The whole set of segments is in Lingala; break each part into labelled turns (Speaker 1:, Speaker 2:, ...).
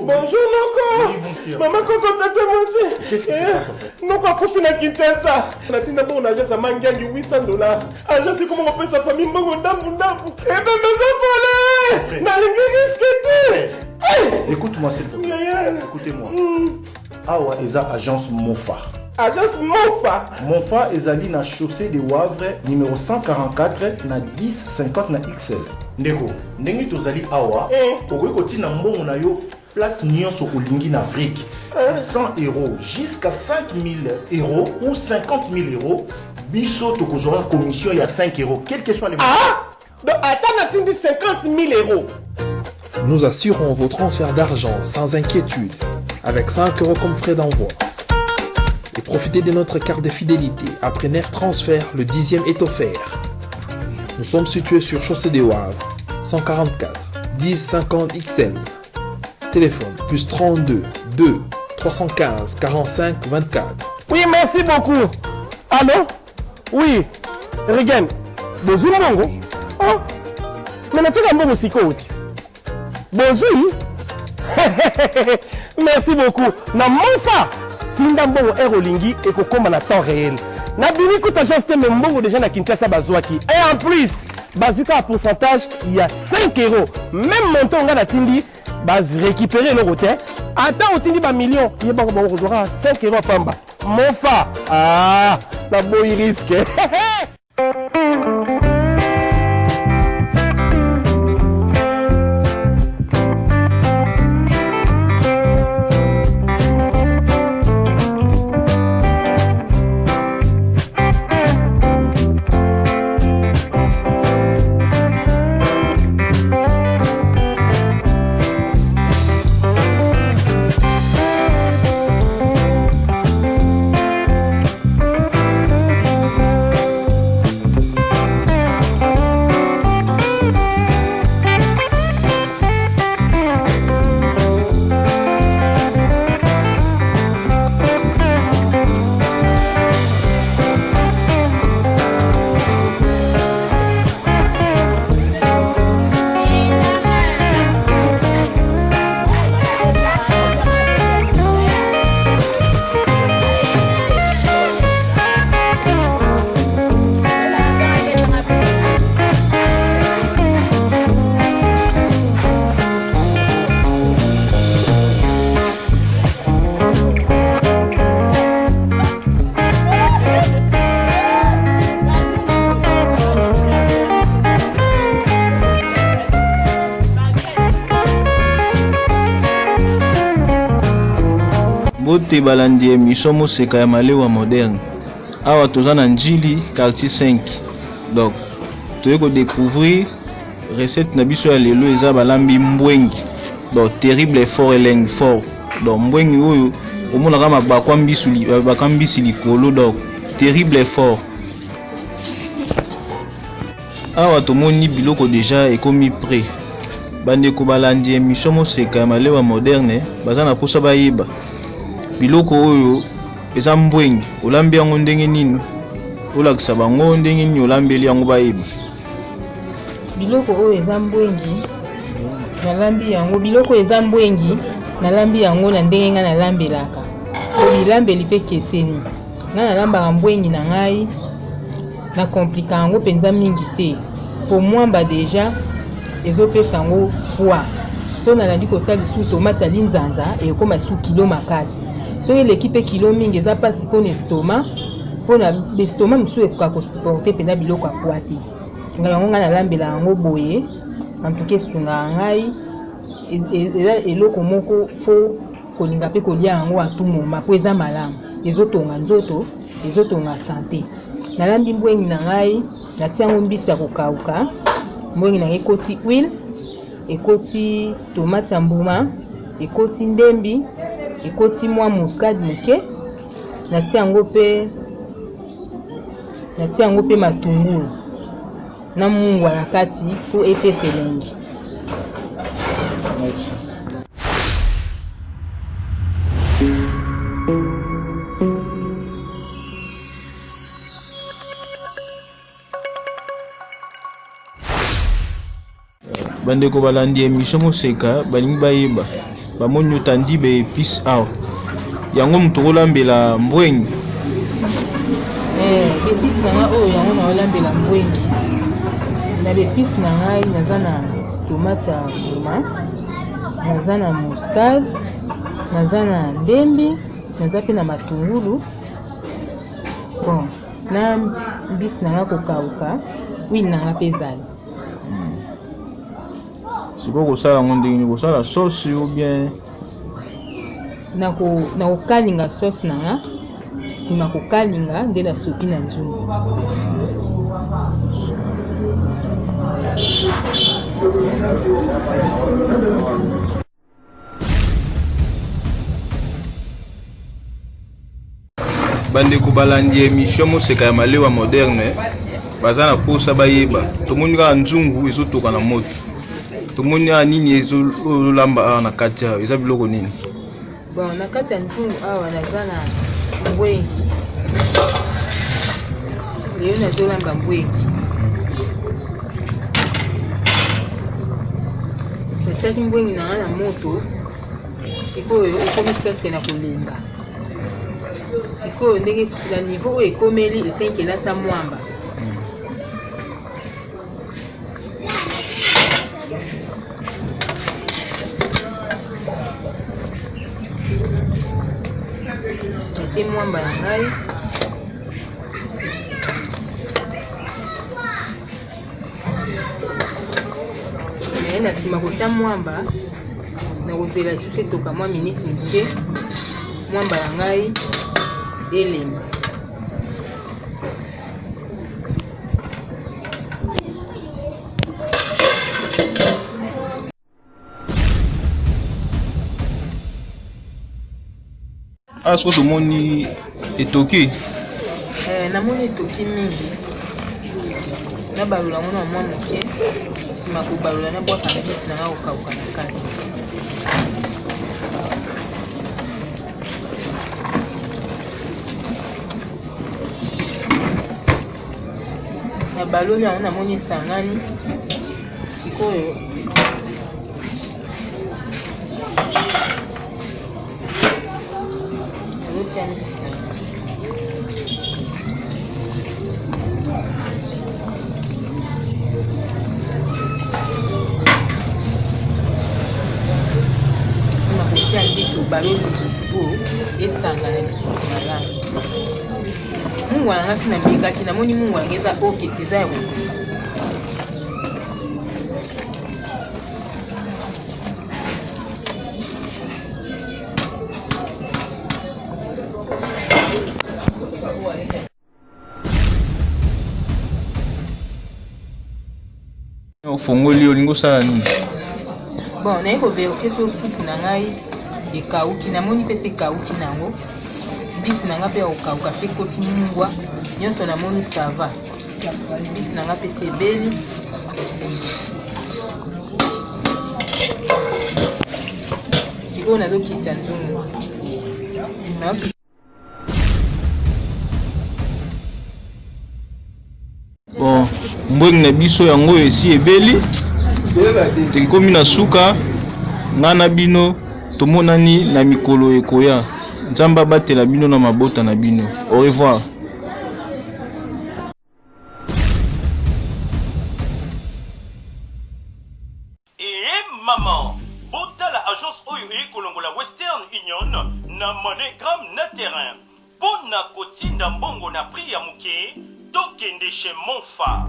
Speaker 1: Bonjour Noko. Maman Koko tata moi.
Speaker 2: Qu'est-ce qui se passe en fait?
Speaker 1: Noko a profité na Kinshasa. Na tinda bon agence à Mangangi $800. Agence c'est comment on appelle sa famille mbongo ndambu. Et ben maison volée. Na lingi risqué.
Speaker 2: Écoute-moi s'il te plaît. Écoutez-moi. Awa eza agence Mofa.
Speaker 1: Agence Mofa.
Speaker 2: Mofa ezali na chaussée de Wavre numéro 144 na 1050 na XL. Ndeko, ndenge tozali awa, okoki kotina mbongo na yo place nyonso olingi na Afrique. 100 € jusqu'à 5000 € ou 50 000 €. Biso tokozora commission ya 5 €, quel que soit les montants.
Speaker 1: Ah! Donc attends, on a 50 000 €.
Speaker 3: Nous assurons vos transferts d'argent sans inquiétude, avec 5 € comme frais d'envoi. Et profitez de notre carte de fidélité. Après 9 transferts, le 10e est offert. Nous sommes situés sur Chaussée des Wavres, 144 1050 XL. Téléphone plus 32 2 315 45 24.
Speaker 1: Oui, merci beaucoup. Allô? Oui. Regan. Bonjour, Mongo. Oh. Mais tu as un bon psychote. Bonjour. Merci beaucoup. Na Mofa. Tinda mbongo Aerolingi et kokoma na temps réel. Na bini kuta agence te mbongo déjà na Kinshasa bazwaki. Et en plus, bazuka à pourcentage, il y a 5 €. Même montant on a tindi, baz récupérer le côté. Attends, on tindi ba million, il y a ba 5 € pamba. Mofa. Ah, na boy risque.
Speaker 4: Bote balandi émission Moseka ya malewa moderne. Awa toza na Njili quartier 5. Donc toyeko découvrir recette na biso ya lelo eza balambi mbwengi. Donc terrible effort eleng fort. Donc mbwengi oyo omona kama bakambisi likolo donc terrible effort. Awa tomoni biloko déjà ekomi prêt. Bandeko balandi émission Moseka ya malewa moderne baza na posa bayeba. Biloko oyo eza mbwengi olambi yango ndenge nini olakisa bango ndenge nini olambeli yango bayeba.
Speaker 5: Biloko oyo eza mbwengi nalambi yango biloko eza mbwengi nalambi yango na ndenge nga nalambelaka bilambeli mpe keseni nga nalambaka mbwengi na ngai na komplika yango mpenza mingi te po mwamba deja ezopesa yango poids so nalandi kotia lisusu tomate ya linzanza ekoma su kilo makasi soki l'équipe kilo mingi eza pasi mpona estoma mpona estoma mosusu ekoka kosupporte mpenza biloko ya poids te nga yango nga nalambela yango boye antuke esunga ngai eza eloko moko fo kolinga mpe kolia yango atumoma po eza malamu ezotonga nzoto ezotonga sante. Nalambi mbwengi na ngai natia yango mbisi ya kokauka mbwengi na ekoti huile ekoti tomate ya mbuma ekoti ndembi ekoti mwa muscade moke natia yango pe matungulu na mungwa na kati po epesa elengi.
Speaker 4: Bandeko balandi émission Moseka balingi bayeba bamoni otandi ba épice awa yango moto kolambela mbwengi
Speaker 5: épice na nga oyo yango naolambela mbwengi na épice na ngai naza na tomate ya mbuma naza na muscade naza na ndembi naza mpe na matungulu bon na mbisi na nga kokauka wine na nga mpe ezali
Speaker 4: sikoyo kosala yango ndenge nini kosala sauce ou bien
Speaker 5: na kokalinga sauce na nga nsima kokalinga nde nasopi na nzungu
Speaker 4: bandeko balandi émission moseka ya malewa moderne baza na posa bayeba tomoni kaka nzungu ezotoka na moto tomoni awa nini ezolamba awa na kati awa eza biloko nini
Speaker 5: bon na kati ya nzungu awa naza na mbwengi leyo nazolamba mbwengi natiaki mbwengi na nga na moto sikoyo ekomi presque na kolemba sikoyo ndenge na niveau oyo ekomeli esengi elata mwamba natie mwamba na ngai naye na nsima kotia mwamba nakozela lisusu etoka mwa miniti moke mwamba na ngai elema
Speaker 4: awa soko tomoni etoki
Speaker 5: namoni etoki mingi nabalola ngo na mwa moke nsima kobalola nabwaka na bisi na nga kokauka na kati nabaloli yango namoni esangani sikoyo nazotia mbisi na nga nsima kotia mbisi obaloli lisusu po esangana lisusu malamu mungu wanga sina mbekaki namoni mungu wanga eza oke eza ya kokola
Speaker 4: ofongoli olingi osala nini
Speaker 5: bon naye koverifie so supu na ngai ekauki namoni mpe se ekauki nango mbisi na nga mpe ya kokauka se ekoti mungwa nyonso namoni sava mbisi na nga mpe se ebeli sikoyo nazokitya nzungu
Speaker 4: bon mbwengi na biso yango oyo esi ebeli tekomi na suka nga na bino tomonani na mikolo ekoya nzambe abatela bino na mabota na bino au revoir
Speaker 6: maman bota la agence oyo ekolongola Western Union na MoneyGram na terrain pona kotinda mbongo na prix ya muke tokende chez Monfa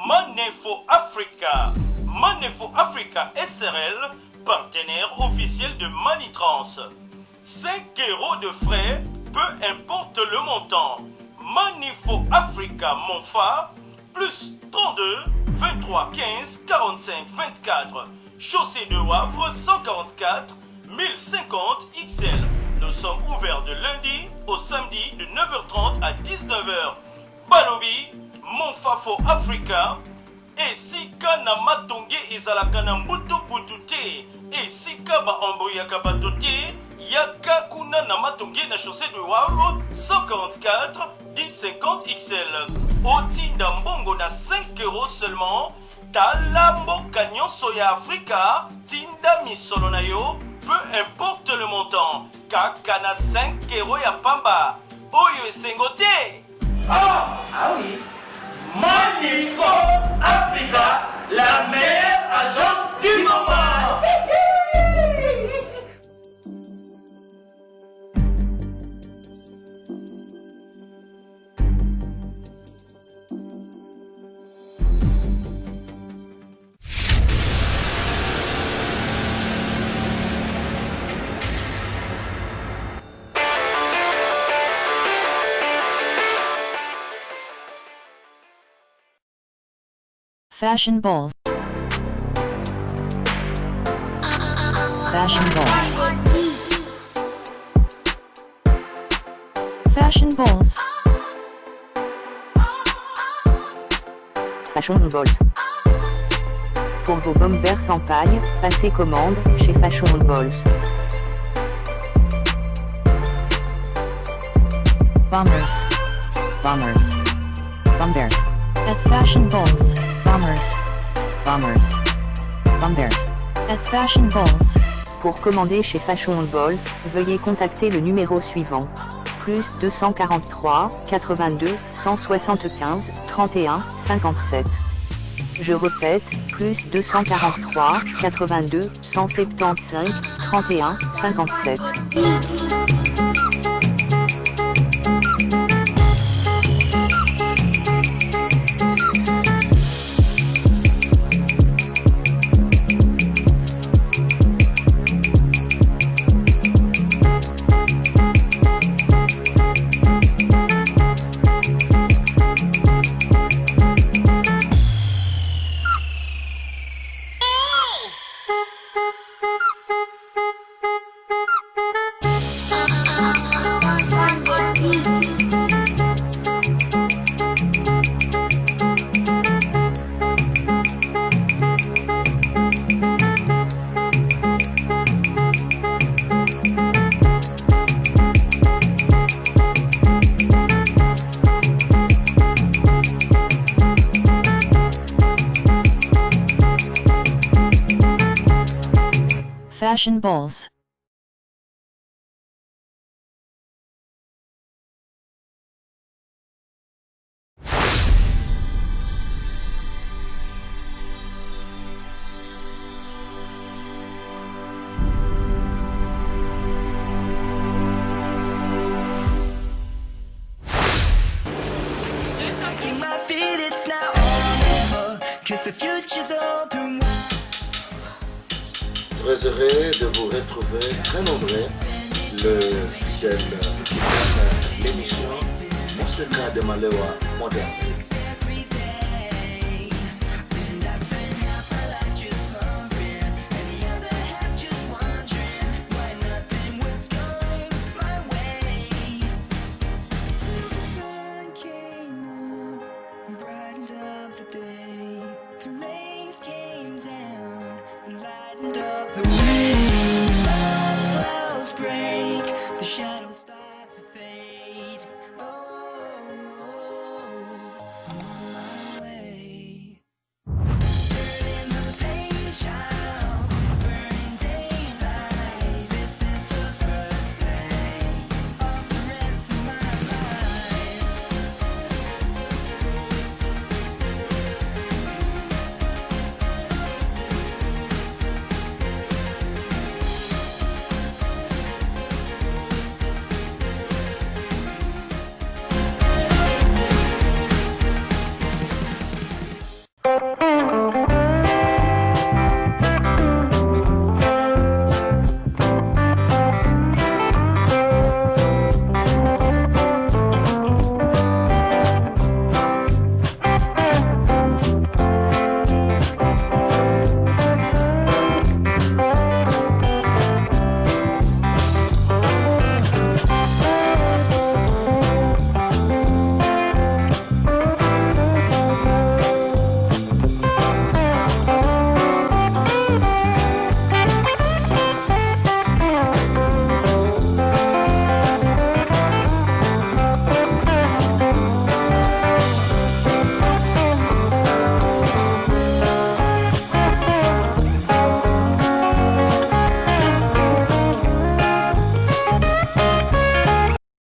Speaker 6: Money4 Africa Money4 Africa SRL partenaire officiel de Manitrans. 5 € de frais, peu importe le montant. Money4 Africa Monfa, plus 32 23 15 45 24. Chaussée de Wavre 144 1050 XL. Nous sommes ouverts de lundi au samedi de 9h30 à 19h. Balobi, Monfa4 Africa. Esika na matonge ezalaka na mbutu butu te. Esika ba embrouillaka bato te. Yaka kuna na matonge na chaussée de Wavre 144 1050 XL. Otinda mbongo na 5 € seulement. tala mboka nyonso ya Afrika tinda misolo na yo peu importe le montant kaka na 5 € ya pamba oyo esengo te.
Speaker 7: Ah oui, Magnifico Africa, la meilleure agence du moment.
Speaker 8: Fashion balls. Fashion balls. Fashion balls. Fashion balls. Pour vos bombers en paille, passez commande chez Fashion balls. Bombers. Bombers. Bombers. At Fashion balls. Bombers. Bombers. Bombers. At Fashion balls. Pour commander chez Fashion balls, veuillez contacter le numéro suivant. Plus 243 82 175 31 57. Je répète, plus 243 82 175 31 57. Fashion balls.
Speaker 2: Très heureux de vous retrouver très nombreux. Le fidèle qui l'émission Monseka de Malewa moderne.